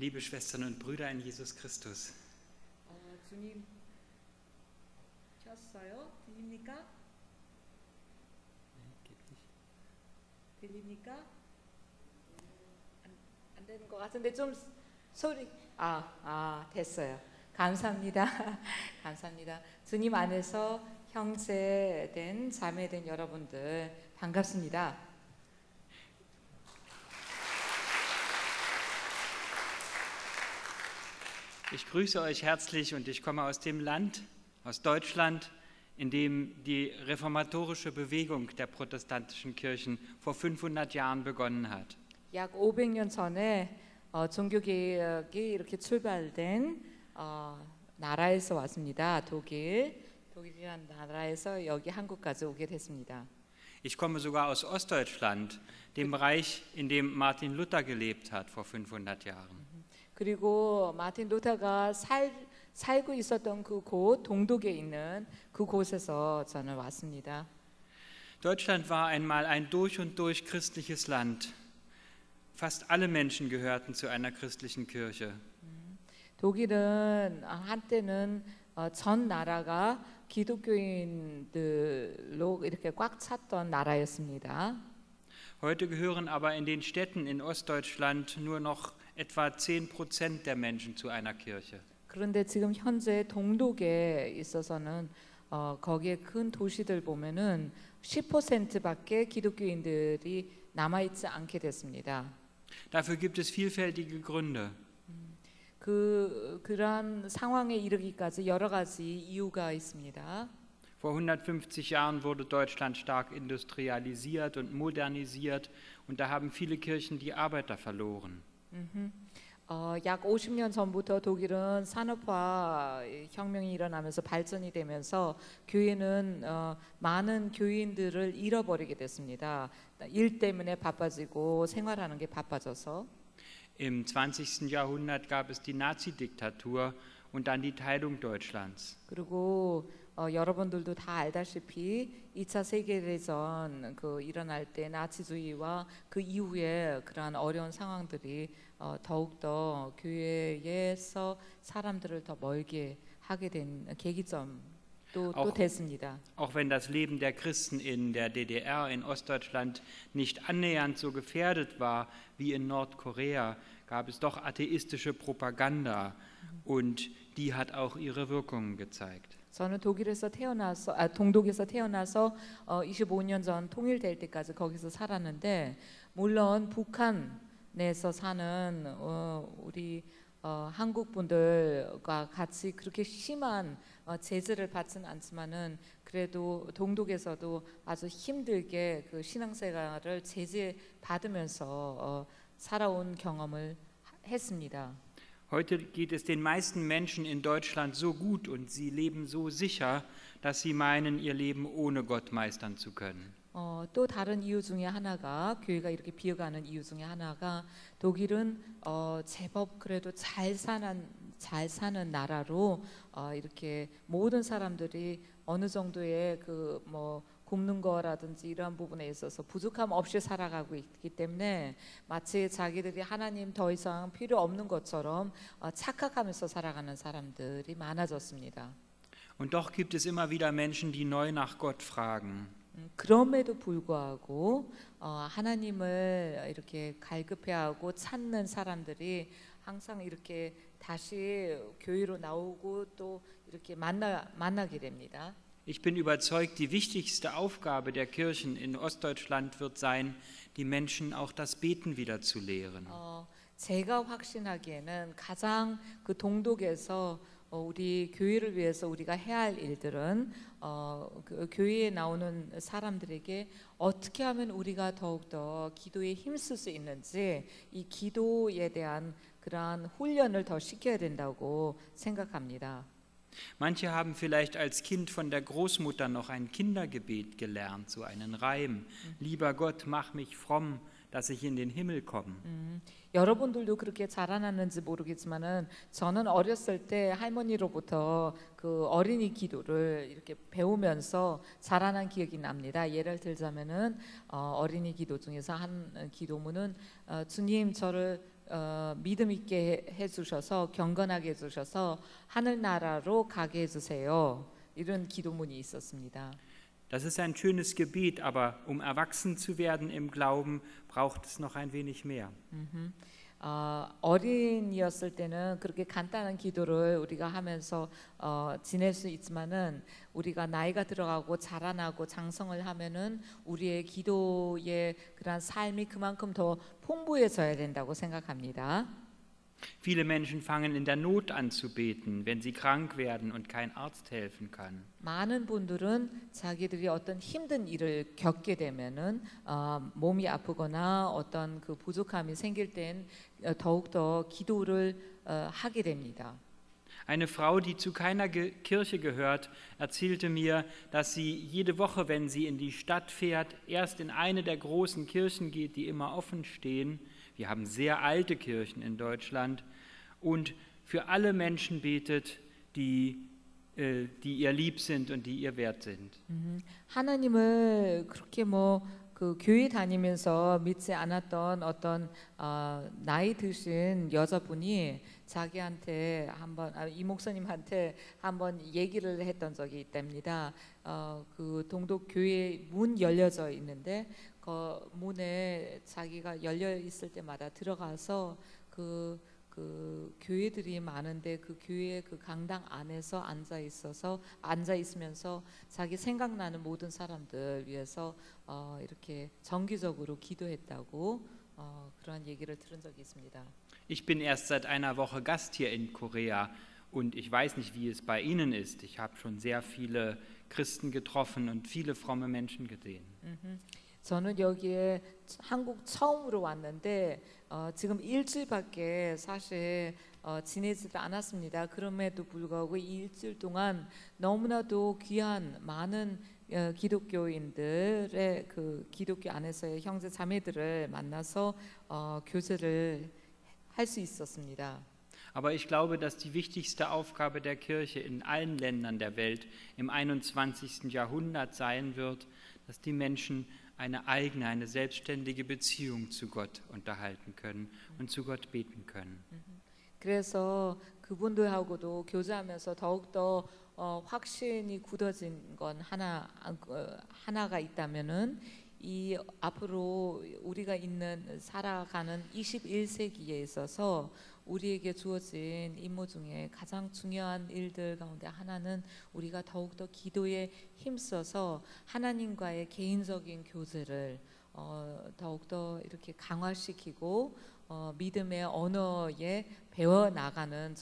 Liebe Schwestern und Brüder in Jesus Christus. 주님 켰어요? 들립니까? 들립니까? 안 되는 것 같은데 좀 소리 됐어요. 감사합니다. 감사합니다. 주님 안에서 형제된 자매된 여러분들 반갑습니다. Ich grüße euch herzlich und ich komme aus dem Land, aus Deutschland, in dem die reformatorische Bewegung der protestantischen Kirchen vor 500 Jahren begonnen hat. 약 500년 전에 종교개혁이 이렇게 출발된 나라에서 왔습니다. 독일이라는 나라에서 여기 한국까지 오게 됐습니다. Ich komme sogar aus Ostdeutschland, dem Bereich, in dem Martin Luther gelebt hat vor 500 Jahren. 그리고 마틴 루터가 살고 있었던 그곳 동독에 있는 그곳에서 저는 왔습니다. Deutschland war einmal ein durch und durch christliches Land. Fast alle Menschen gehörten zu einer christlichen Kirche. 독일은 한때는 전 나라가 기독교인들로 이렇게 꽉 찼던 나라였습니다. Heute gehören aber in den Städten in Ostdeutschland nur noch etwa 10% der Menschen zu einer Kirche. 그런데 지금 현재 동독에 있어서는 거기에 큰 도시들 보면은 10%밖에 기독교인들이 남아 있지 않게 됐습니다. Dafür gibt es vielfältige Gründe. 그러한 상황에 이르기까지 여러 가지 이유가 있습니다. Vor 150 Jahren wurde Deutschland stark industrialisiert und modernisiert und da haben viele Kirchen die Arbeiter verloren. 약 50년 전부터 독일은 산업화 혁명이 일어나면서 발전이 되면서 교회는 많은 교인들을 잃어버리게 됐습니다. 일 때문에 바빠지고 생활하는 게 바빠져서. Im 20. Jahrhundert gab es die Nazi-Diktatur und dann die Teilung Deutschlands. 그리고 여러분들도 다 알다시피 2차 세계대전 일어날 때 나치주의와 그 이후에 그러한 어려운 상황들이 더욱더 교회에서 사람들을 더 멀게 하게 된 계기점도 됐습니다. Auch wenn das Leben der Christen in der DDR, in Ostdeutschland nicht annähernd so gefährdet war wie in Nordkorea, gab es doch atheistische Propaganda und die hat auch ihre Wirkungen gezeigt. 저는 동독에서 태어나서 25년 전 통일될 때까지 거기서 살았는데 물론 북한에서 사는 우리 한국 분들과 같이 그렇게 심한 제재를 받지는 않지만은 그래도 동독에서도 아주 힘들게 그 신앙생활을 제재받으면서 살아온 경험을 했습니다. Heute geht es den meisten Menschen in Deutschland so gut und sie leben so sicher, dass sie meinen, ihr Leben ohne Gott meistern zu können. 또 다른 이유 중에 하나가 교회가 이렇게 비어가는 이유 중에 하나가 독일은 제법 그래도 잘 사는 나라로 이렇게 모든 사람들이 어느 정도의 굶는 거라든지 이러한 부분에 있어서 부족함 없이 살아가고 있기 때문에 마치 자기들이 하나님 더 이상 필요 없는 것처럼 착각하면서 살아가는 사람들이 많아졌습니다. Und doch gibt es immer wieder Menschen, die neu nach Gott fragen. 그럼에도 불구하고 하나님을 이렇게 갈급해하고 찾는 사람들이 항상 이렇게 다시 교회로 나오고 또 이렇게 만나게 됩니다. Ich bin überzeugt, die wichtigste Aufgabe der Kirchen in Ostdeutschland wird sein, die Menschen auch das Beten wieder zu lehren. 제가 확신하기에는 가장 그 동독에서 우리 교회를 위해서 우리가 해야 할 일들은 그 교회에 나오는 사람들에게 어떻게 하면 우리가 더욱더 기도에 힘쓸 수 있는지 이 기도에 대한 그러한 훈련을 더 시켜야 된다고 생각합니다. Manche haben vielleicht als Kind von der Großmutter noch ein Kindergebet gelernt, so einen Reim. Lieber Gott, mach mich fromm, dass ich in den Himmel komme. 여러분들도 그렇게 자라났는지 모르겠지만은 저는 어렸을 때 할머니로부터 그 어린이 기도를 이렇게 배우면서 자라난 기억이 납니다. 예를 들자면은 어린이 기도 중에서 한 기도문은 주님 저를 믿음 있게 해주셔서 경건하게 해주셔서 하늘나라로 가게 해주세요. 이런 기도문이 있었습니다. Das ist ein schönes Gebet, aber um erwachsen zu werden im Glauben, braucht es noch ein wenig mehr. 어린이였을 때는 그렇게 간단한 기도를 우리가 하면서 지낼 수 있지만은 우리가 나이가 들어가고 자라나고 장성을 하면은 우리의 기도의 그런 삶이 그만큼 더 풍부해져야 된다고 생각합니다. Viele Menschen fangen in der Not an zu beten, wenn sie krank werden und kein Arzt helfen kann. 많은 분들은 자기들이 어떤 힘든 일을 겪게 되면은 몸이 아프거나 어떤 그 부족함이 생길 땐 더욱 더 기도를 하게 됩니다. Eine Frau, die zu keiner Kirche gehört, erzählte mir, dass sie jede Woche, wenn sie in die Stadt fährt, erst in eine der großen Kirchen geht, die immer offen stehen. Wir haben sehr alte Kirchen in Deutschland und für alle Menschen betet, die ihr lieb sind und die ihr wert sind. 하나님을 그렇게 그 교회 다니면서 믿지 않았던 어떤 나이 드신 여자분이 자기한테 한번 이 목사님한테 한번 얘기를 했던 적이 있답니다. 그 동독 교회 문 열려져 있는데 그 문에 자기가 열려 있을 때마다 들어가서 그 교회들이 많은데 그 교회 그 강당 안에서 앉아 있으면서 자기 생각나는 모든 사람들 위해서 이렇게 정기적으로 기도했다고 그런 얘기를 들은 적이 있습니다. Ich bin erst seit einer Woche Gast hier in Korea und ich weiß nicht, wie es bei Ihnen ist. Ich habe schon sehr viele Christen getroffen und viele fromme Menschen gesehen. 저는 여기에 한국 처음으로 왔는데 지금 일주일밖에 사실 지내지도 않았습니다. 그럼에도 불구하고 이 일주일 동안 너무나도 귀한 많은 기독교인들의 그 기독교 안에서의 형제 자매들을 만나서 교제를 할 수 있었습니다. Aber ich glaube, dass die wichtigste Aufgabe der Kirche in allen Ländern der Welt im 21. Jahrhundert sein wird, dass die Menschen eine eigene, eine selbstständige Beziehung zu Gott unterhalten können und zu Gott beten können. 그래서 그분들하고도 교제하면서 더욱더 확신이 굳어진 건 하나가 있다면은 이 앞으로 우리가 살아가는 21세기에 있어서 우리에게 주어진 임무 중에 가장 중요한 일들 가운데 하나는 우리가 더욱더 기도에 힘써서 하나님과의 개인적인 교제를 더욱더 이렇게 강화시키고 믿음의 언어에 배워나가는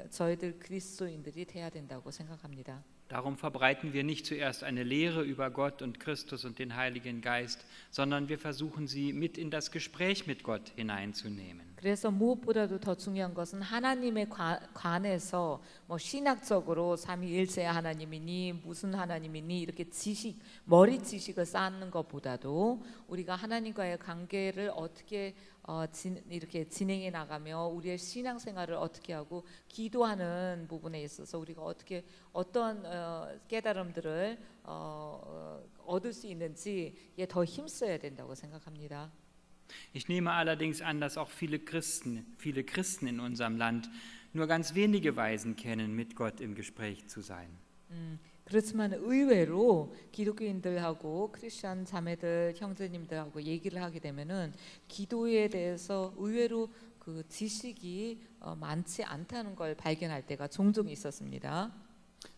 저희들 그리스도인들이 돼야 된다고 생각합니다. Darum verbreiten wir nicht zuerst eine Lehre über Gott und Christus und den Heiligen Geist, sondern wir versuchen sie mit in das Gespräch mit Gott hineinzunehmen. 그래서 무엇보다도 더 중요한 것은 하나님에 관해서 신학적으로 삼위일체 하나님이니 무슨 하나님이니 이렇게 머리 지식을 쌓는 것보다도 우리가 하나님과의 관계를 어떻게 이렇게 진행해 나가며 우리의 신앙생활을 어떻게 하고 기도하는 부분에 있어서 우리가 어떤 깨달음들을 얻을 수 있는지에 더 힘써야 된다고 생각합니다. Ich nehme allerdings an, dass auch viele Christen in unserem Land nur ganz wenige Weisen kennen, mit Gott im Gespräch zu sein. 그렇지만 의외로 기독교인들하고 크리스천 자매들 형제님들하고 얘기를 하게 되면은 기도에 대해서 의외로 그 지식이 많지 않다는 걸 발견할 때가 종종 있었습니다.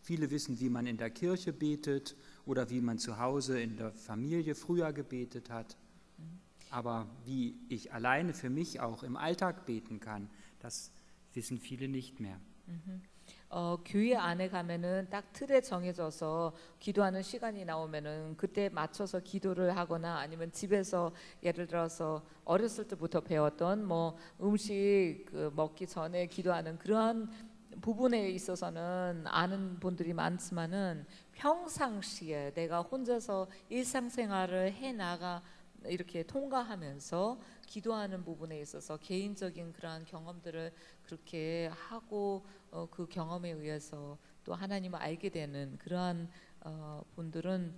Viele wissen, wie man in der Kirche betet oder wie man zu Hause in der Familie früher gebetet hat. Aber wie ich alleine für mich auch im Alltag beten kann, das wissen viele nicht mehr. 교회 안에 가면은 딱 틀에 정해져서 기도하는 시간이 나오면은 그때 맞춰서 기도를 하거나 아니면 집에서 예를 들어서 어렸을 때부터 배웠던 음식 먹기 전에 기도하는 그러한 부분에 있어서는 아는 분들이 많지만은 평상시에 내가 혼자서 일상생활을 이렇게 통과하면서 기도하는 부분에 있어서 개인적인 그러한 경험들을 그렇게 하고 그 경험에 의해서 또 하나님을 알게 되는 그러한 분들은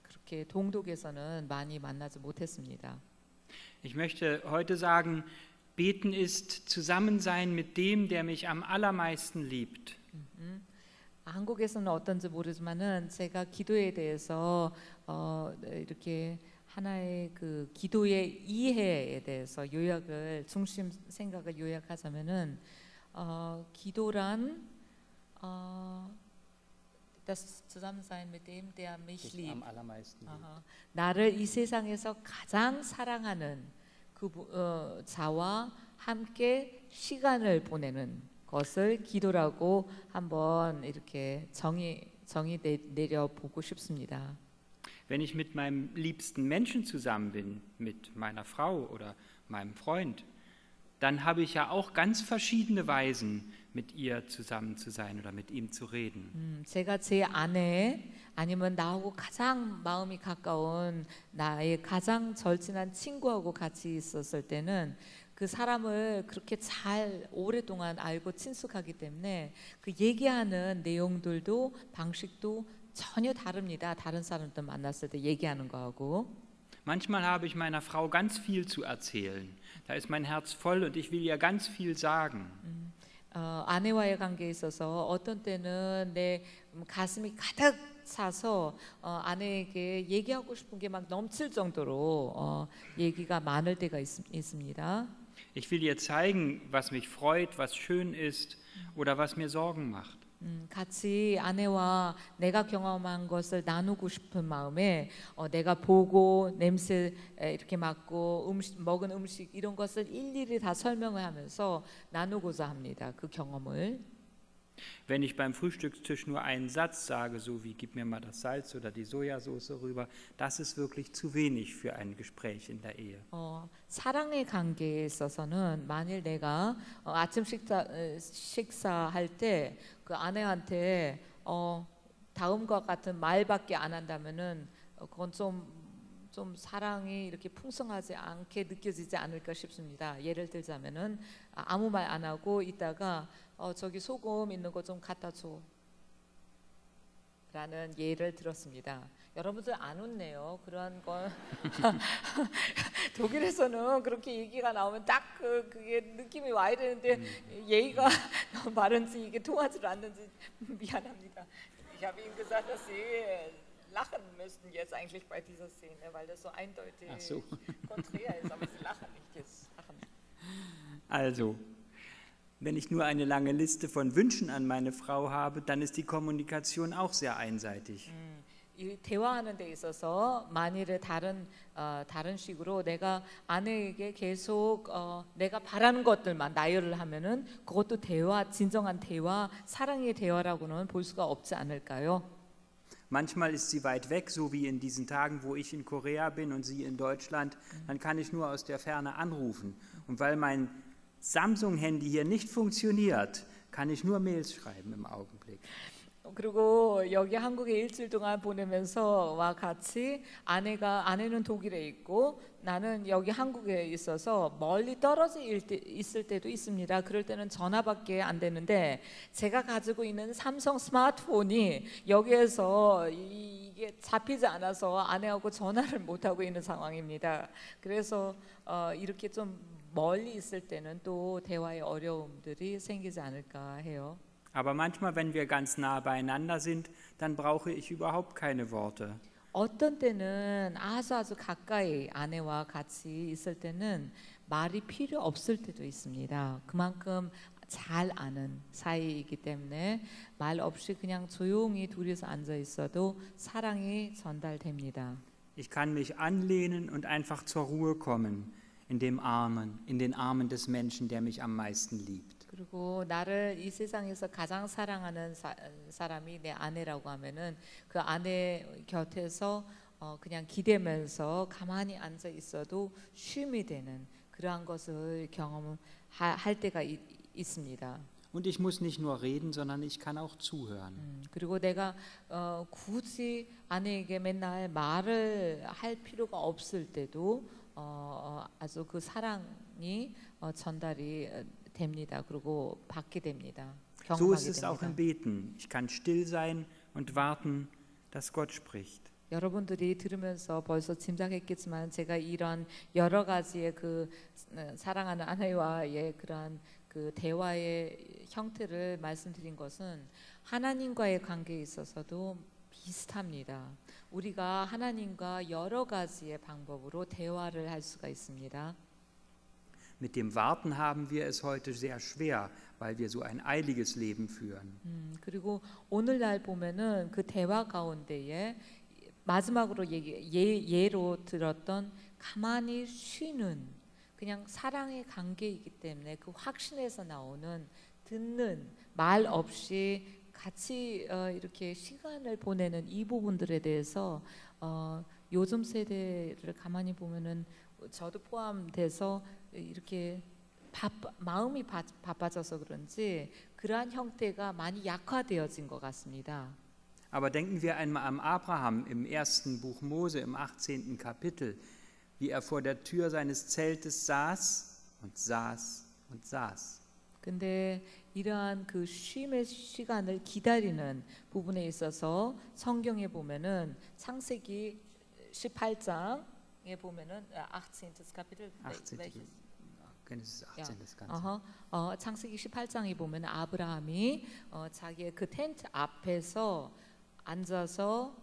그렇게 동독에서는 많이 만나지 못했습니다. Ich möchte heute sagen, beten ist Zusammensein mit dem, der mich am allermeisten liebt. 한국에서는 어떤지 모르지만은 제가 기도에 대해서 이렇게 하나의 그 기도의 이해에 대해서 요약을 중심 생각을 요약하자면은 기도란 das Zusammensein mit dem, der mich liebt. Am allermeisten liebt. 나를 이 세상에서 가장 사랑하는 그 자와 함께 시간을 보내는 것을 기도라고 한번 이렇게 정의 내려 보고 싶습니다. Wenn ich mit meinem liebsten Menschen zusammen bin, mit meiner Frau oder meinem Freund, dann habe ich ja auch ganz verschiedene Weisen, mit ihr zusammen zu sein oder mit ihm zu reden. 제가 제 아내 아니면 나하고 가장 마음이 가까운 나의 가장 절친한 친구하고 같이 있었을 때는 그 사람을 그렇게 잘 오랫동안 알고 친숙하기 때문에 그 얘기하는 내용들도 방식도 전혀 다릅니다. 다른 사람들 만났을 때 얘기하는 거하고. Manchmal habe ich meiner Frau ganz viel zu erzählen. Da ist mein Herz voll und ich will ihr ganz viel sagen. 아내와의 관계에 있어서 어떤 때는 내 가슴이 가득 차서 아내에게 얘기하고 싶은 게 막 넘칠 정도로 얘기가 많을 때가 있습니다. Ich will ihr zeigen, was mich freut, was schön ist oder was mir Sorgen macht. 같이 아내와 내가 경험한 것을 나누고 싶은 마음에 내가 보고 냄새 이렇게 맡고 먹은 음식 이런 것을 일일이 다 설명을 하면서 나누고자 합니다. 그 경험을. Wenn ich beim Frühstückstisch nur einen Satz sage, so wie gib mir mal das Salz oder die Sojasauce rüber, das ist wirklich zu wenig für ein Gespräch in der Ehe. 사랑의 관계에 있어서는 만일 내가 아침 식사할 때 그 아내한테 다음과 같은 말밖에 안 한다면은 그건 좀 사랑이 이렇게 풍성하지 않게 느껴지지 않을까 싶습니다. 예를 들자면은 아무 말 안 하고 있다가 저기 소금 있는 거 좀 갖다 줘 라는 예를 들었습니다. 여러분들 안 웃네요. 그런 건 독일에서는 그렇게 얘기가 나오면 딱 그게 느낌이 와야 되는데 예의가 너무 바른지 이게 통하지 않는지 미안합니다. Ich habe Ihnen gesagt, dass Sie lachen müssten jetzt eigentlich bei dieser Szene, weil das so eindeutig konträr ist, aber Sie lachen nicht jetzt. Also, wenn ich nur eine lange Liste von Wünschen an meine Frau habe, dann ist die Kommunikation auch sehr einseitig. 이 대화하는 데 있어서 만일에 다른 식으로 내가 아내에게 계속 내가 바라는 것들만 나열을 하면은 그것도 대화, 진정한 대화, 사랑의 대화라고는 볼 수가 없지 않을까요? Manchmal ist sie weit weg, so wie in diesen Tagen, wo ich in Korea bin und sie in Deutschland, dann kann ich nur aus der Ferne anrufen. Und weil mein Samsung-Handy hier nicht funktioniert, kann ich nur Mails schreiben im Augenblick. 그리고 여기 한국에 일주일 동안 보내면서와 같이 아내는 독일에 있고 나는 여기 한국에 있어서 멀리 떨어져 있을 때도 있습니다. 그럴 때는 전화밖에 안 되는데 제가 가지고 있는 삼성 스마트폰이 여기에서 이게 잡히지 않아서 아내하고 전화를 못 하고 있는 상황입니다. 그래서 이렇게 좀 멀리 있을 때는 또 대화의 어려움들이 생기지 않을까 해요. Aber manchmal, wenn wir ganz nah beieinander sind, dann brauche ich überhaupt keine Worte. 어떤 때는 아주 가까이 아내와 같이 있을 때는 말이 필요 없을 때도 있습니다. 그만큼 잘 아는 사이이기 때문에 말 없이 그냥 조용히 둘이서 앉아 있어도 사랑이 전달됩니다. Ich kann mich anlehnen und einfach zur Ruhe kommen in den Armen des Menschen, der mich am meisten liebt. 그리고 나를 이 세상에서 가장 사랑하는 사람이 내 아내라고 하면은 그 아내 곁에서 그냥 기대면서 가만히 앉아 있어도 쉼이 되는 그러한 것을 경험할 때가 있습니다. Und ich muss nicht nur reden, sondern ich kann auch zuhören. 그리고 내가 굳이 아내에게 맨날 말을 할 필요가 없을 때도 아주 그 사랑이 전달이 됩니다. 그리고 받게 됩니다. So ist es auch im Beten. Ich kann still sein und warten, dass Gott spricht. 여러분들이 들으면서 벌써 짐작했겠지만 제가 이런 여러 가지의 그 사랑하는 아내와의 그러한 그 대화의 형태를 말씀드린 것은 하나님과의 관계에 있어서도 비슷합니다. 우리가 하나님과 여러 가지의 방법으로 대화를 할 수가 있습니다. Mit dem Warten haben wir es heute sehr schwer, weil wir so ein eiliges Leben führen. 그리고 오늘날 보면은 그 대화 가운데에 마지막으로 예로 들었던 가만히 쉬는 그냥 사랑의 관계이기 때문에 그 확신에서 나오는 듣는 말 없이 같이 이렇게 시간을 보내는 이 부분들에 대해서 요즘 세대를 가만히 보면은 저도 포함돼서 이렇게 마음이 바빠져서 그런지 그러한 형태가 많이 약화되어진 것 같습니다. Aber denken wir einmal an Abraham im ersten Buch Mose im 18. Kapitel, wie er vor der Tür seines Zeltes saß und saß und saß. 근데 이러한 그 쉼의 시간을 기다리는 부분에 있어서 성경에 보면은 창세기 18장에 보면은 18. Kapitel Genesis 18 das Ganze. 창세기 18장에 보면 아브라함이 자기의 그 텐트 앞에서 앉아서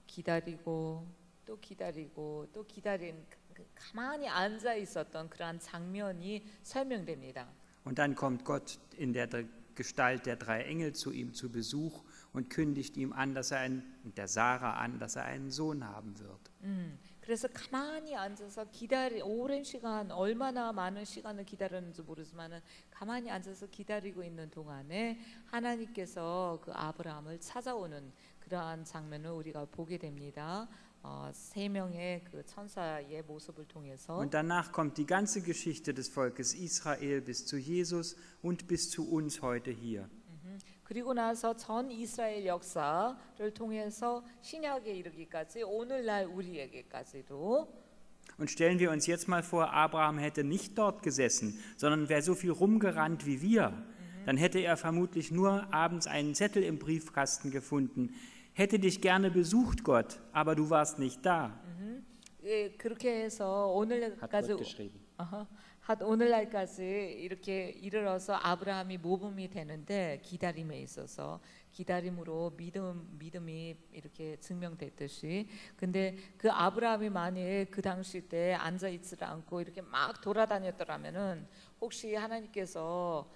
기다리고 또 기다리고 또 기다린 가만히 앉아 있었던 그러한 장면이 설명됩니다. Und dann kommt Gott in der Gestalt der 3 Engel zu ihm zu Besuch und kündigt ihm an, dass er der Sarah an, dass er einen Sohn haben wird. 그래서 가만히 앉아서 오랜 시간 얼마나 많은 시간을 기다렸는지 모르지만은 가만히 앉아서 기다리고 있는 동안에 하나님께서 그 아브라함을 찾아오는 그러한 장면을 우리가 보게 됩니다. 3명의 그 천사의 모습을 통해서. Und danach kommt die ganze Geschichte des Volkes Israel bis zu Jesus und bis zu uns heute hier. 그리고 나서 전 이스라엘 역사를 통해서 신약에 이르기까지 오늘날 우리에게까지도. Und stellen wir uns jetzt mal vor, Abraham hätte nicht dort gesessen, sondern wäre so viel rumgerannt wie wir, dann hätte er vermutlich nur abends einen Zettel im Briefkasten gefunden. Hätte dich gerne besucht, Gott, aber du warst nicht da. 그렇게 해서 오늘날까지 이렇게 이르러서 아브라함이 모범이 되는데 기다림에 있어서 기다림으로 믿음이 이렇게 증명됐듯이. 근데 그 아브라함이 만일 그 당시 때 앉아 있지 않고 이렇게 막 돌아다녔더라면은 혹시 하나님께서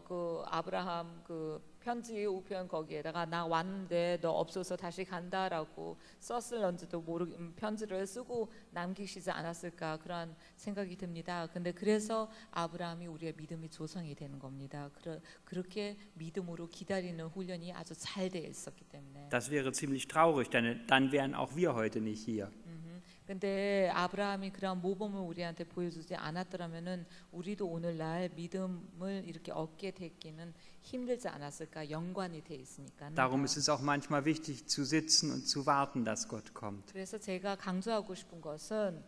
그 아브라함 그 편지 우편 거기에다가 나 왔는데 너 없어서 다시 간다라고 썼을런지도 편지를 쓰고 남기시지 않았을까 그런 생각이 듭니다. 근데 그래서 아브라함이 우리의 믿음이 조성이 되는 겁니다. 그렇게 믿음으로 기다리는 훈련이 아주 잘 되어 있었기 때문에. Das wäre ziemlich traurig, denn dann wären auch wir heute nicht hier. 근데 아브라함이 그런 모범을 우리한테 보여주지 않았더라면은 우리도 오늘날 믿음을 이렇게 얻게 됐기는 힘들지 않았을까. 연관이 돼 있으니까. Darum ist es auch manchmal wichtig zu sitzen und zu warten, dass Gott kommt. 그래서 제가 강조하고 싶은 것은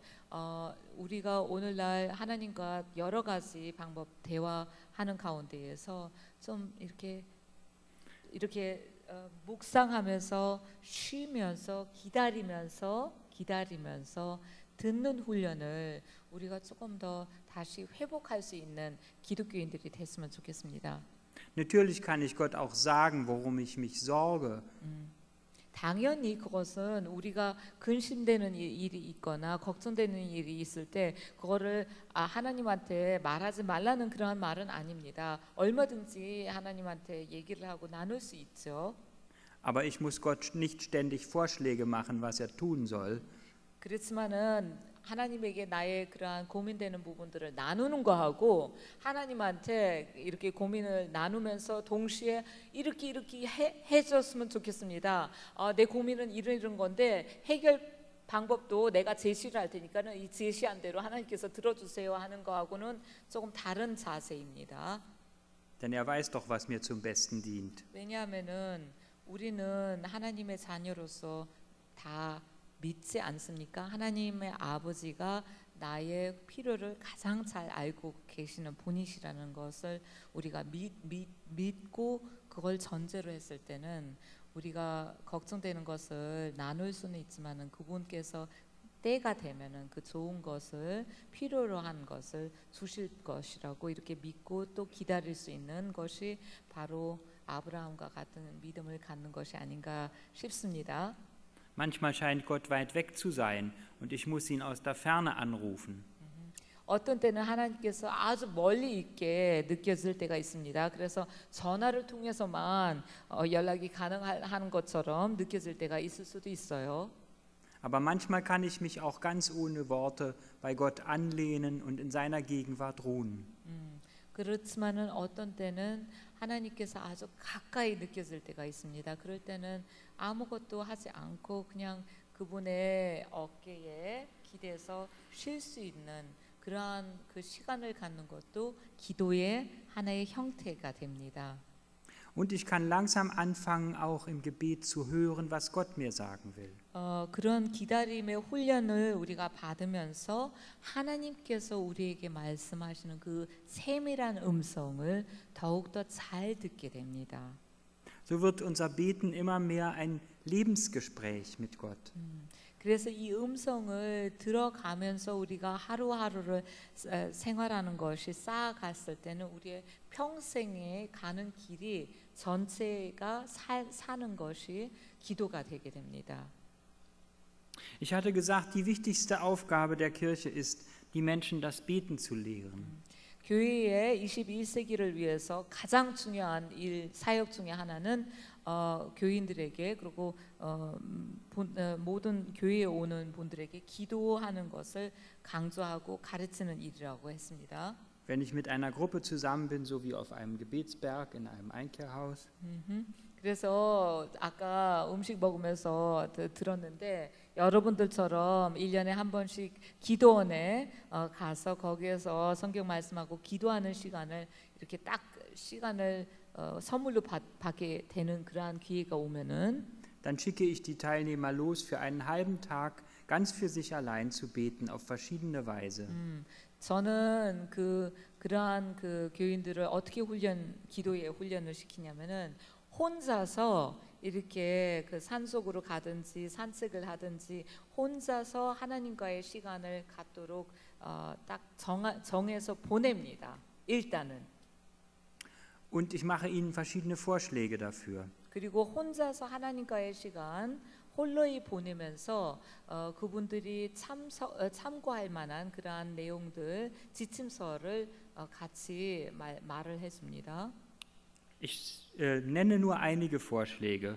우리가 오늘날 하나님과 여러 가지 방법 대화하는 가운데에서 좀 이렇게 묵상하면서 쉬면서 기다리면서 듣는 훈련을 우리가 조금 더 다시 회복할 수 있는 기독교인들이 됐으면 좋겠습니다. Natürlich kann ich Gott auch sagen, worum ich mich sorge. 당연히 그것은 우리가 근심되는 일이 있거나 걱정되는 일이 있을 때 그거를 하나님한테 말하지 말라는 그러한 말은 아닙니다. 얼마든지 하나님한테 얘기를 하고 나눌 수 있죠. Aber ich muss Gott nicht ständig Vorschläge machen, was tun soll. 그렇지만은 하나님에게 나의 그러한 고민되는 부분들을 나누는 거하고 하나님한테 이렇게 고민을 나누면서 동시에 이렇게 해줬으면 좋겠습니다. 내 고민은 이런 건데 해결 방법도 내가 제시를 할 테니까는 이 제시한 대로 하나님께서 들어주세요 하는 거하고는 조금 다른 자세입니다. Denn weiß doch, was mir zum Besten dient. 왜냐하면은 우리는 하나님의 자녀로서 다 믿지 않습니까? 하나님의 아버지가 나의 필요를 가장 잘 알고 계시는 분이시라는 것을 우리가 믿고 그걸 전제로 했을 때는 우리가 걱정되는 것을 나눌 수는 있지만은 그분께서 때가 되면은 그 좋은 것을 필요로 한 것을 주실 것이라고 이렇게 믿고 또 기다릴 수 있는 것이 바로 아브라함과 같은 믿음을 갖는 것이 아닌가 싶습니다. Manchmal scheint Gott weit weg zu sein und ich muss ihn aus der Ferne anrufen. 어떤 때는 하나님께서 아주 멀리 있게 느껴질 때가 있습니다. 그래서 전화를 통해서만 연락이 가능한 것처럼 느껴질 때가 있을 수도 있어요. Aber manchmal kann ich mich auch ganz ohne Worte bei Gott anlehnen und in seiner Gegenwart ruhen. 그렇지만은 어떤 때는 하나님께서 아주 가까이 느껴질 때가 있습니다. 그럴 때는 아무것도 하지 않고 그냥 그분의 어깨에 기대서 쉴 수 있는 그러한 그 시간을 갖는 것도 기도의 하나의 형태가 됩니다. Und ich kann langsam anfangen, auch im Gebet zu hören, was Gott mir sagen will. 그런 기다림의 훈련을 우리가 받으면서 하나님께서 우리에게 말씀하시는 그 세밀한 음성을 더욱더 잘 듣게 됩니다. So wird unser Beten immer mehr ein Lebensgespräch mit Gott. 그래서 이 음성을 들어가면서 우리가 하루하루를 생활하는 것이 쌓아갔을 때는 우리의 평생에 가는 길이 전체가 사는 것이 기도가 되게 됩니다. Ich hatte gesagt, die wichtigste Aufgabe der Kirche ist, die Menschen das Beten zu lehren. 교회의 21세기를 위해서 가장 중요한 사역 중에 하나는 교인들에게 그리고 모든 교회에 오는 분들에게 기도하는 것을 강조하고 가르치는 일이라고 했습니다. Wenn ich mit einer Gruppe zusammen bin, so wie auf einem Gebetsberg in einem Einkehrhaus, 그래서 아까 음식 먹으면서 들었는데 여러분들처럼 1년에 한 번씩 기도원에 가서 거기에서 성경 말씀하고 기도하는 시간을 이렇게 딱 시간을 선물로 받게 되는 그러한 기회가 오면은 dann schicke ich die Teilnehmer los, für einen halben Tag ganz für sich allein zu beten, auf verschiedene Weise. 저는 그러한 그 교인들을 어떻게 기도에 훈련을 시키냐면은 혼자서 이렇게 그 산속으로 가든지 산책을 하든지 혼자서 하나님과의 시간을 갖도록 딱 정해서 보냅니다. 일단은. Und ich mache ihnen verschiedene Vorschläge dafür. 그리고 혼자서 하나님과의 시간 홀로이 보내면서 그분들이 참고할 만한 그러한 내용들 지침서를 같이 말을 해줍니다. Ich nenne nur einige Vorschläge.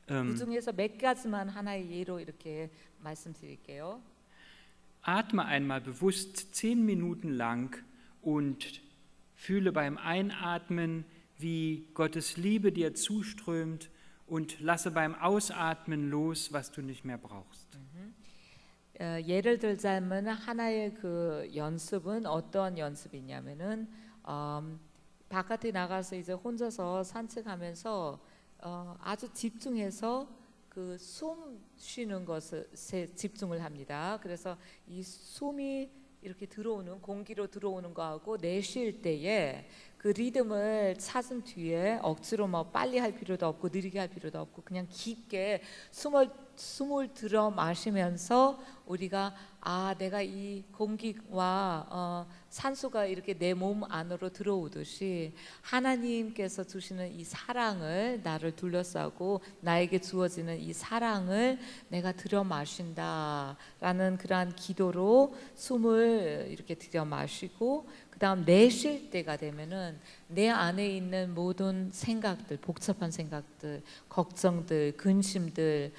그 중에서 몇 가지만 하나의 예로 이렇게 말씀드릴게요. Atme einmal bewusst 10 Minuten lang und fühle beim Einatmen, wie Gottes Liebe dir zuströmt und lasse beim Ausatmen los, was du nicht mehr brauchst. 예를 들자면 하나의 그 연습은 어떤 연습이냐면은 바깥에 나가서 이제 혼자서 산책하면서 아주 집중해서 그 숨 쉬는 것에 집중을 합니다. 그래서 이 숨이 이렇게 들어오는 공기로 들어오는 거하고 내쉴 때에 그 리듬을 찾은 뒤에 억지로 뭐 빨리 할 필요도 없고 느리게 할 필요도 없고 그냥 깊게 숨을 들어 마시면서 우리가 내가 이 공기와 산소가 이렇게 내 몸 안으로 들어오듯이 하나님께서 주시는 이 사랑을 나를 둘러싸고 나에게 주어지는 이 사랑을 내가 들여 마신다라는 그러한 기도로 숨을 이렇게 들여 마시고 그다음 내쉴 때가 되면은 내 안에 있는 모든 생각들, 복잡한 생각들, 걱정들, 근심들,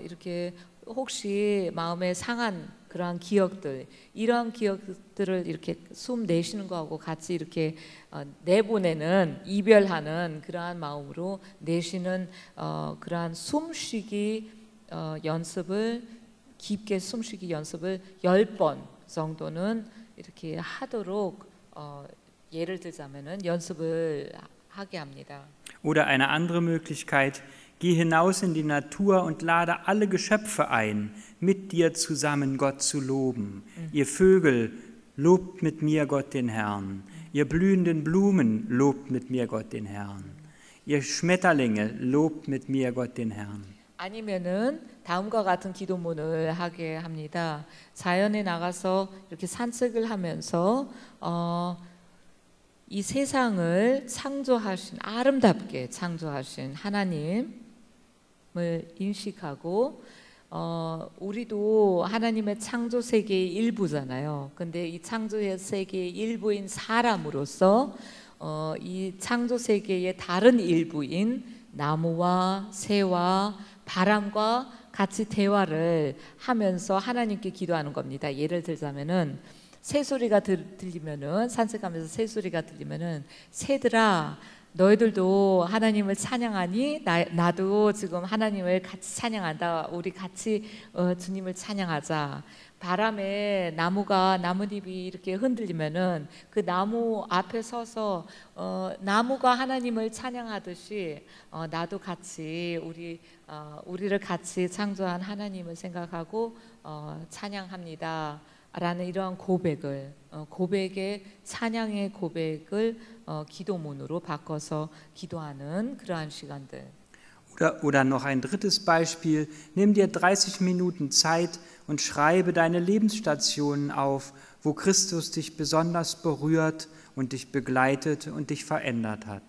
이렇게 혹시 마음에 상한 그러한 기억들, 이러한 기억들을 이렇게 숨 내쉬는 거하고 같이 이렇게 내보내는, 이별하는 그러한 마음으로 내쉬는 그러한 숨쉬기 연습을, 깊게 숨쉬기 연습을 10번 정도는 이렇게 하도록 예를 들자면은 연습을 하게 합니다. Oder eine andere Möglichkeit, Geh hinaus in die Natur und lade alle Geschöpfe ein, mit dir zusammen Gott zu loben. Ihr Vögel, lobt mit mir Gott den Herrn. Ihr blühenden Blumen, lobt mit mir Gott den Herrn. Ihr Schmetterlinge, lobt mit mir Gott den Herrn. 아니면은 다음과 같은 기도문을 하게 합니다. 자연에 나가서 이렇게 산책을 하면서 이 세상을 창조하신 아름답게 창조하신 하나님을 인식하고 우리도 하나님의 창조 세계의 일부잖아요. 근데 이 창조 세계의 일부인 사람으로서 이 창조 세계의 다른 일부인 나무와 새와 바람과 같이 대화를 하면서 하나님께 기도하는 겁니다. 예를 들자면은 새소리가 들리면은 산책하면서 새소리가 들리면은 새들아 너희들도 하나님을 찬양하니 나도 지금 하나님을 같이 찬양한다. 우리 같이 주님을 찬양하자. 바람에 나뭇잎이 이렇게 흔들리면은 그 나무 앞에 서서 나무가 하나님을 찬양하듯이 나도 같이 우리를 같이 창조한 하나님을 생각하고 찬양합니다. 라는 이러한 고백의 찬양의 고백을 기도문으로 바꿔서 기도하는 그러한 시간들. Oder noch ein drittes Beispiel, nimm dir 30 Minuten Zeit und schreibe deine Lebensstationen auf, wo Christus dich besonders berührt und dich begleitet und dich verändert hat.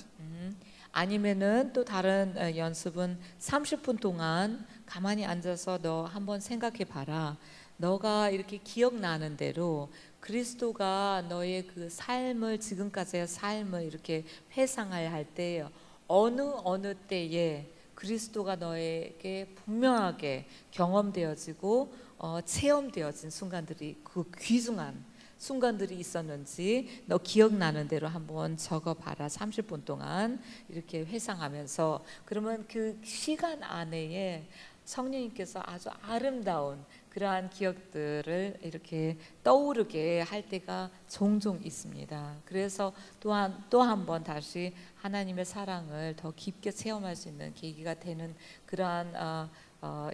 아니면은 또 다른 연습은 30분 동안 가만히 앉아서 너 한번 생각해 봐라. 너가 이렇게 기억나는 대로 그리스도가 너의 그 삶을 지금까지의 삶을 이렇게 회상을 할 때 어느 때에 그리스도가 너에게 분명하게 경험되어지고 체험되어진 순간들이 그 귀중한 순간들이 있었는지 너 기억나는 대로 한번 적어봐라. 30분 동안 이렇게 회상하면서 그러면 그 시간 안에 성령님께서 아주 아름다운 그러한 기억들을 이렇게 떠오르게 할 때가 종종 있습니다. 그래서 또 한 번 다시 하나님의 사랑을 더 깊게 체험할 수 있는 계기가 되는 그러한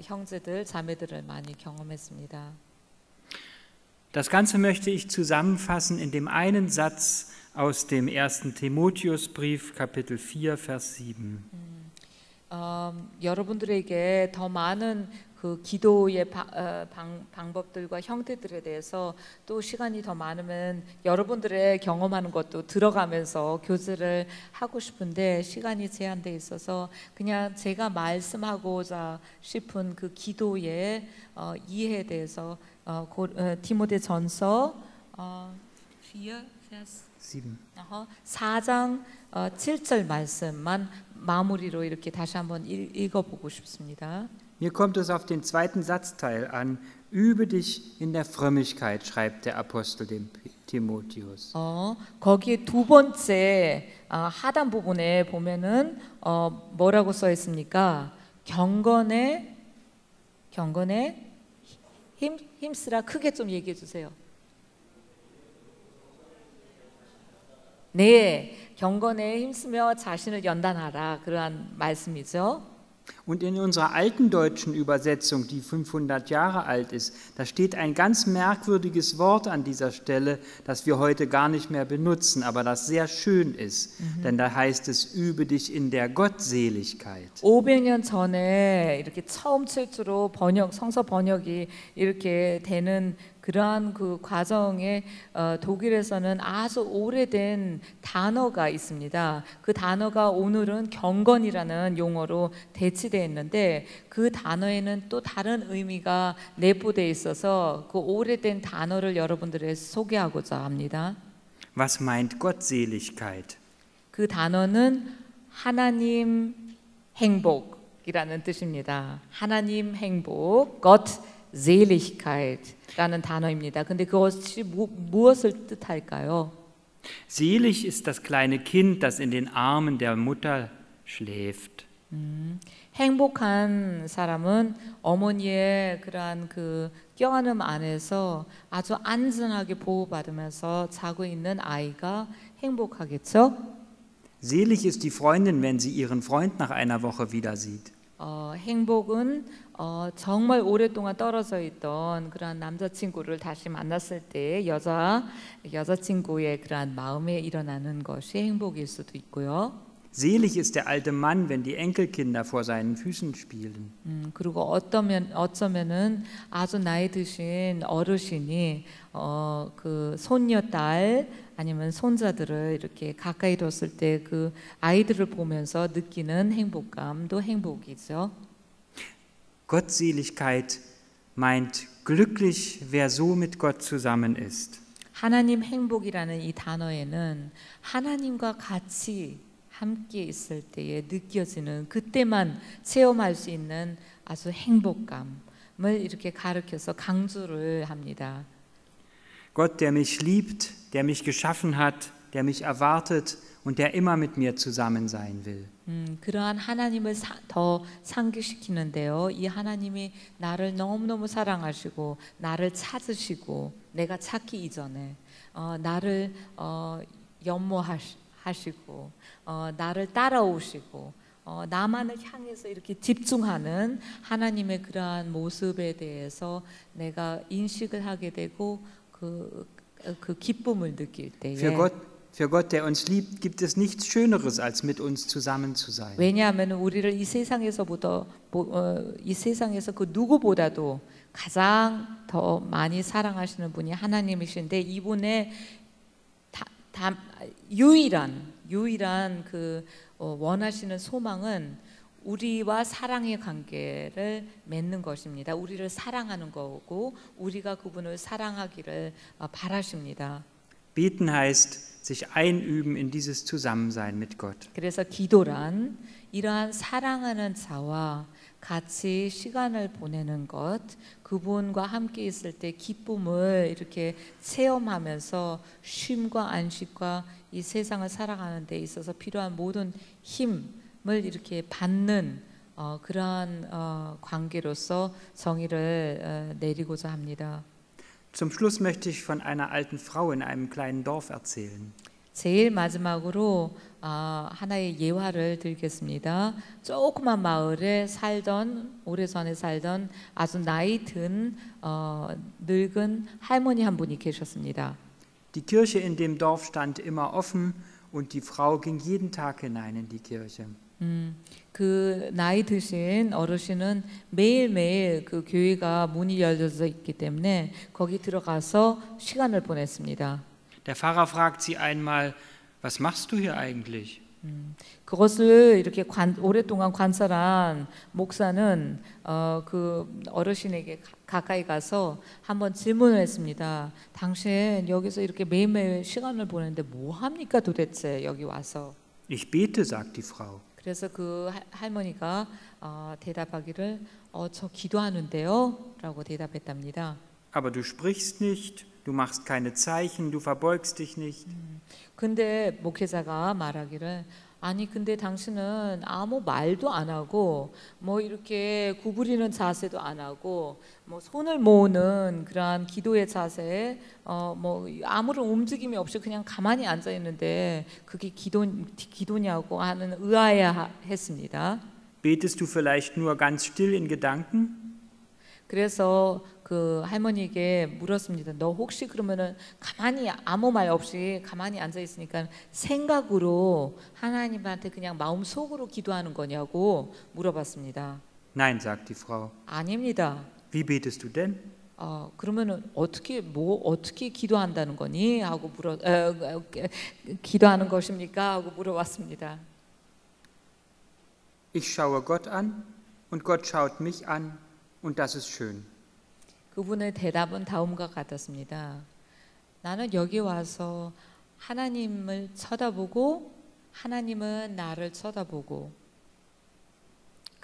형제들, 자매들을 많이 경험했습니다. Das Ganze möchte ich zusammenfassen in dem einen Satz aus dem 1. Timotheusbrief, Kapitel 4, Vers 7. 여러분들에게 더 많은 그 기도의 방법들과 형태들에 대해서 또 시간이 더 많으면 여러분들의 경험하는 것도 들어가면서 교제를 하고 싶은데 시간이 제한돼 있어서 그냥 제가 말씀하고자 싶은 그 기도의 이해에 대해서 디모데전서 4장 7절 말씀만 마무리로 이렇게 다시 한번 읽어보고 싶습니다. Mir kommt es auf den zweiten Satzteil an. Übe dich in der Frömmigkeit, schreibt der Apostel dem Timotheus. 거기에 두 번째 하단 부분에 보면은 뭐라고 써 있습니까? 경건에 힘쓰라. 크게 좀 얘기해 주세요. 네, 경건에 힘쓰며 자신을 연단하라. 그러한 말씀이죠. Und in unserer alten deutschen Übersetzung, die 500 Jahre alt ist, da steht ein ganz merkwürdiges Wort an dieser Stelle, das wir heute gar nicht mehr benutzen, aber das sehr schön ist. Denn da heißt es, übe dich in der Gottseligkeit. 500년 전에 이렇게 처음 최초로 성서 번역이 이렇게 되는 그러한 그 과정에 독일에서는 아주 오래된 단어가 있습니다. 그 단어가 오늘은 경건이라는 용어로 대치되어 있는데 그 단어에는 또 다른 의미가 내포되어 있어서 그 오래된 단어를 여러분들에게 소개하고자 합니다. Was meint Gottseligkeit? 그 단어는 하나님 행복이라는 뜻입니다. 하나님 행복, Gottseligkeit라는 단어입니다. 근데 그것이 무엇을 뜻할까요? Selig ist das kleine Kind, das in den Armen der Mutter schläft. 행복한 사람은 어머니의 그러한 그 껴안음 안에서 아주 안전하게 보호받으면서 자고 있는 아이가 행복하겠죠? Selig ist die Freundin, wenn sie ihren Freund nach einer Woche wieder sieht. 행복은 정말 오랫동안 떨어져 있던 그러한 남자친구를 다시 만났을 때 여자친구의 그러한 마음에 일어나는 것이 행복일 수도 있고요. Selig ist der alte Mann, wenn die Enkelkinder vor seinen Füßen spielen. 그리고 어쩌면은 아주 나이 드신 어르신이 그 손녀 딸 아니면 손자들을 이렇게 가까이 뒀을 때 그 아이들을 보면서 느끼는 행복감도 행복이죠. Gottseligkeit meint glücklich, wer so mit Gott zusammen ist. 하나님 행복이라는 이 단어에는 하나님과 같이 함께 있을 때에 느껴지는 그때만 체험할 수 있는 아주 행복감을 이렇게 가르쳐서 강조를 합니다. Gott, der mich liebt, der mich geschaffen hat, der mich erwartet und der immer mit mir zusammen sein will. 그러한 하나님을 더 상기시키는데요. 이 하나님이 나를 너무너무 사랑하시고 나를 찾으시고 내가 찾기 이전에 나를 연모하시고 나를 따라오시고 나만을 향해서 이렇게 집중하는 하나님의 그러한 모습에 대해서 내가 인식을 하게 되고 그 기쁨을 느낄 때에 Für Gott, der uns liebt, gibt es nichts Schöneres, als mit uns zusammen zu sein. 왜냐하면 우리를 이 세상에서 그 누구보다도 가장 더 많이 사랑하시는 분이 하나님이신데 이분의 유일한 그 원하시는 소망은 우리와 사랑의 관계를 맺는 것입니다. 우리를 사랑하는 거고 우리가 그분을 사랑하기를 바라십니다. Beten heißt sich einüben in dieses Zusammensein mit Gott. 그래서 기도란 이러한 사랑하는 자와 같이 시간을 보내는 것, 그분과 함께 있을 때 기쁨을 이렇게 체험하면서 쉼과 안식과 이 세상을 살아가는 데 있어서 필요한 모든 힘을 이렇게 받는 그러한 관계로서 정의를 내리고자 합니다. Zum Schluss möchte ich von einer alten Frau in einem kleinen Dorf erzählen. 제일 마지막으로 하나의 예화를 드리겠습니다. 조그만 마을에 오래전에 살던 아주 나이 든 늙은 할머니 한 분이 계셨습니다. Die Kirche in dem Dorf stand immer offen und die Frau ging jeden Tag hinein in die Kirche. 그 나이 드신 어르신은 매일매일 그 교회가 문이 열려져 있기 때문에 거기 들어가서 시간을 보냈습니다. Der Pfarrer fragt sie einmal, was machst du hier eigentlich? 그것을 이렇게 오랫동안 관찰한 목사는 그 어르신에게 가까이 가서 한번 질문을 했습니다. 당신 여기서 이렇게 매일매일 시간을 보내는데 뭐 합니까 도대체 여기 와서? Ich bete, sagt die Frau. 그래서 그 할머니가 대답하기를 저 기도하는데요 라고 대답했답니다. Aber du sprichst nicht, du machst keine Zeichen, du verbeugst dich nicht. 근데 목회자가 말하기를 아니 근데 당신은 아무 말도 안 하고 뭐 이렇게 구부리는 자세도 안 하고 뭐 손을 모으는 그러한 기도의 자세 뭐 아무런 움직임이 없이 그냥 가만히 앉아 있는데 그게 기도냐고 하는 의아해했습니다. Betest du vielleicht nur ganz still in Gedanken? 그래서 그 할머니에게 물었습니다. 너 혹시 그러면은 가만히 아무 말 없이 가만히 앉아 있으니까 생각으로 하나님한테 그냥 마음속으로 기도하는 거냐고 물어봤습니다. Nein, sagt die Frau. 아닙니다. Wie betest du denn? 그러면은 어떻게 기도한다는 거니? 하고 기도하는 것입니까? 하고 물어봤습니다. Ich schaue Gott an und Gott schaut mich an und das ist schön. 그분의 대답은 다음과 같았습니다. 나는 여기 와서 하나님을 쳐다보고 하나님은 나를 쳐다보고.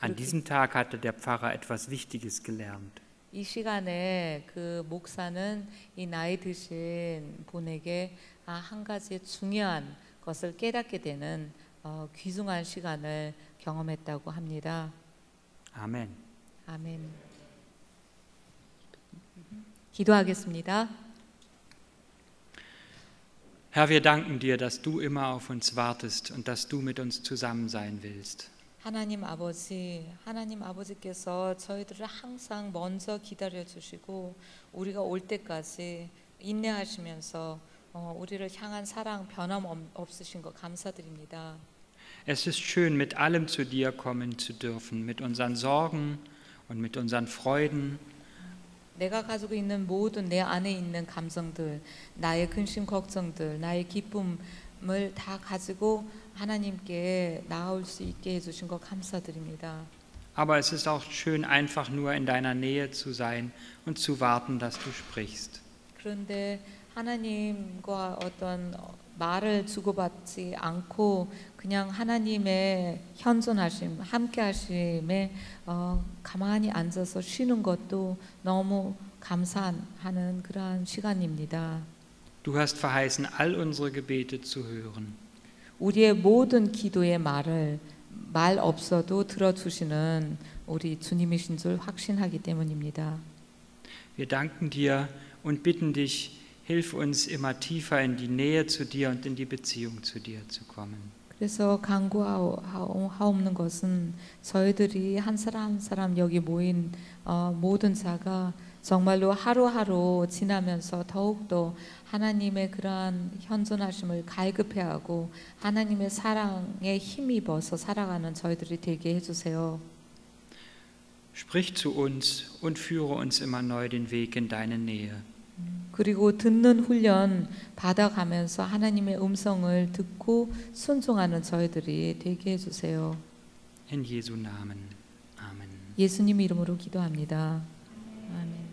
An diesem Tag hatte der Pfarrer etwas Wichtiges gelernt. 이 시간에 그 목사는 이 나이 드신 분에게 한 가지 중요한 것을 깨닫게 되는 귀중한 시간을 경험했다고 합니다. Amen. 아멘. 기도하겠습니다. Herr, wir danken dir, dass du immer auf uns wartest und dass du mit uns zusammen sein willst. 하나님 아버지께서 저희들을 항상 먼저 기다려 주시고 우리가 올 때까지 인내하시면서 우리를 향한 사랑 변함 없으신 것 감사드립니다. Es ist schön, mit allem zu dir kommen zu dürfen, mit unseren Sorgen und mit unseren Freuden. 내가 가지고 있는 모든 내 안에 있는 감정들, 나의 근심 걱정들, 나의 기쁨을 다 가지고 하나님께 나아올 수 있게 해주신 것 감사드립니다. Aber es ist auch schön, einfach nur in deiner Nähe zu sein und zu warten, dass du sprichst. 그런데 하나님과 어떤 말을 주고받지 않고 그냥 하나님의 현존하심, 함께하심에 가만히 앉아서 쉬는 것도 너무 감사하는 그러한 시간입니다. Du hast verheißen, all unsere Gebete zu hören. 우리의 모든 기도의 말 없어도 들어주시는 우리 주님이신 줄 확신하기 때문입니다. Wir danken dir und bitten dich, hilf uns immer tiefer in die Nähe zu dir und in die Beziehung zu dir zu kommen. 그래서 간구하옵는 것은 저희들이 한 사람 여기 모인 모든 자가 정말로 하루하루 지나면서 더욱더 하나님의 그러한 현존하심을 갈급해하고 하나님의 사랑에 힘입어서 살아가는 저희들이 되게 해주세요. Sprich zu uns und führe uns immer neu den Weg in deine Nähe. 그리고 듣는 훈련 받아가면서 하나님의 음성을 듣고 순종하는 저희들이 되게 해주세요. In Jesu Namen. Amen. 예수님 이름으로 기도합니다. 아멘.